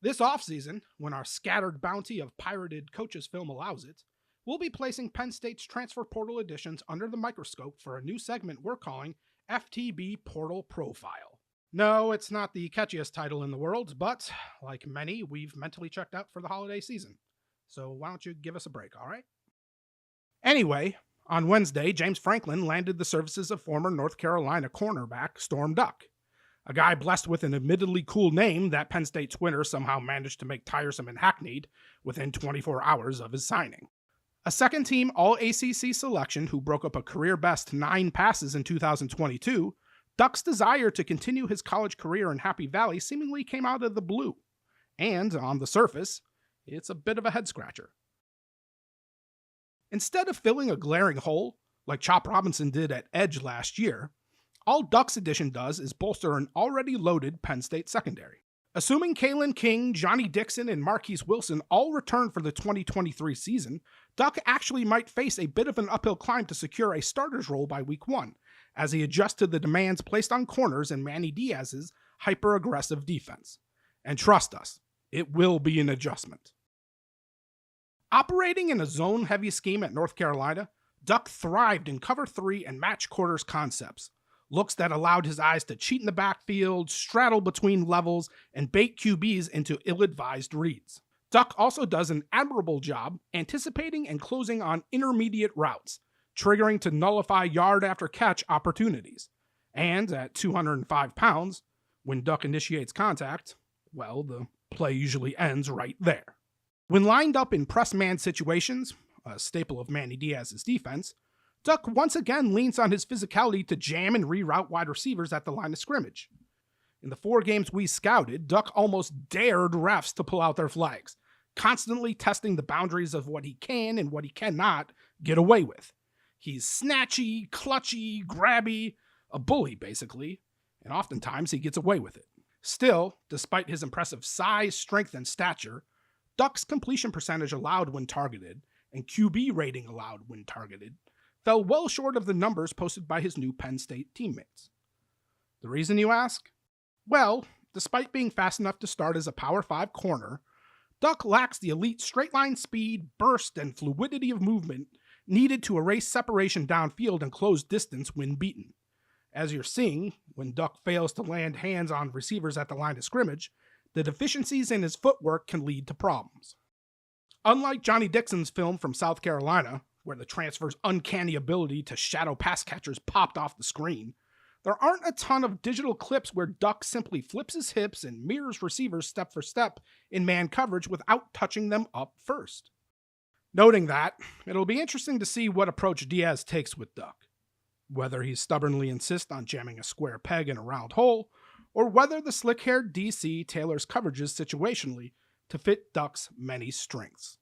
This offseason, when our scattered bounty of pirated coaches film allows it, we'll be placing Penn State's transfer portal additions under the microscope for a new segment we're calling FTB Portal Profile. No, it's not the catchiest title in the world, but like many, we've mentally checked out for the holiday season. So why don't you give us a break, all right? Anyway, on Wednesday, James Franklin landed the services of former North Carolina cornerback Storm Duck, a guy blessed with an admittedly cool name that Penn State Twitter somehow managed to make tiresome and hackneyed within 24 hours of his signing. A second-team All-ACC selection who broke up a career-best 9 passes in 2022, Duck's desire to continue his college career in Happy Valley seemingly came out of the blue. And, on the surface, it's a bit of a head-scratcher. Instead of filling a glaring hole, like Chop Robinson did at edge last year, all Duck's addition does is bolster an already loaded Penn State secondary. Assuming Kalen King, Johnny Dixon, and Marquise Wilson all return for the 2023 season, Duck actually might face a bit of an uphill climb to secure a starter's role by week 1, as he adjusts to the demands placed on corners and Manny Diaz's hyper-aggressive defense. And trust us, it will be an adjustment. Operating in a zone-heavy scheme at North Carolina, Duck thrived in cover 3 and match quarters concepts, looks that allowed his eyes to cheat in the backfield, straddle between levels, and bait QBs into ill-advised reads. Duck also does an admirable job anticipating and closing on intermediate routes, triggering to nullify yard-after-catch opportunities. And at 205 pounds, when Duck initiates contact, well, the play usually ends right there. When lined up in press-man situations, a staple of Manny Diaz's defense, Duck once again leans on his physicality to jam and reroute wide receivers at the line of scrimmage. In the 4 games we scouted, Duck almost dared refs to pull out their flags, constantly testing the boundaries of what he can and what he cannot get away with. He's snatchy, clutchy, grabby, a bully basically, and oftentimes he gets away with it. Still, despite his impressive size, strength, and stature, Duck's completion percentage allowed when targeted, and QB rating allowed when targeted, fell well short of the numbers posted by his new Penn State teammates. The reason, you ask? Well, despite being fast enough to start as a Power 5 corner, Duck lacks the elite straight-line speed, burst, and fluidity of movement needed to erase separation downfield and close distance when beaten. As you're seeing, when Duck fails to land hands on receivers at the line of scrimmage, the deficiencies in his footwork can lead to problems. Unlike Johnny Dixon's film from South Carolina, where the transfer's uncanny ability to shadow pass catchers popped off the screen, there aren't a ton of digital clips where Duck simply flips his hips and mirrors receivers step for step in man coverage without touching them up first. Noting that, it'll be interesting to see what approach Diaz takes with Duck, whether he stubbornly insists on jamming a square peg in a round hole, or whether the slick-haired DC tailors coverages situationally to fit Duck's many strengths.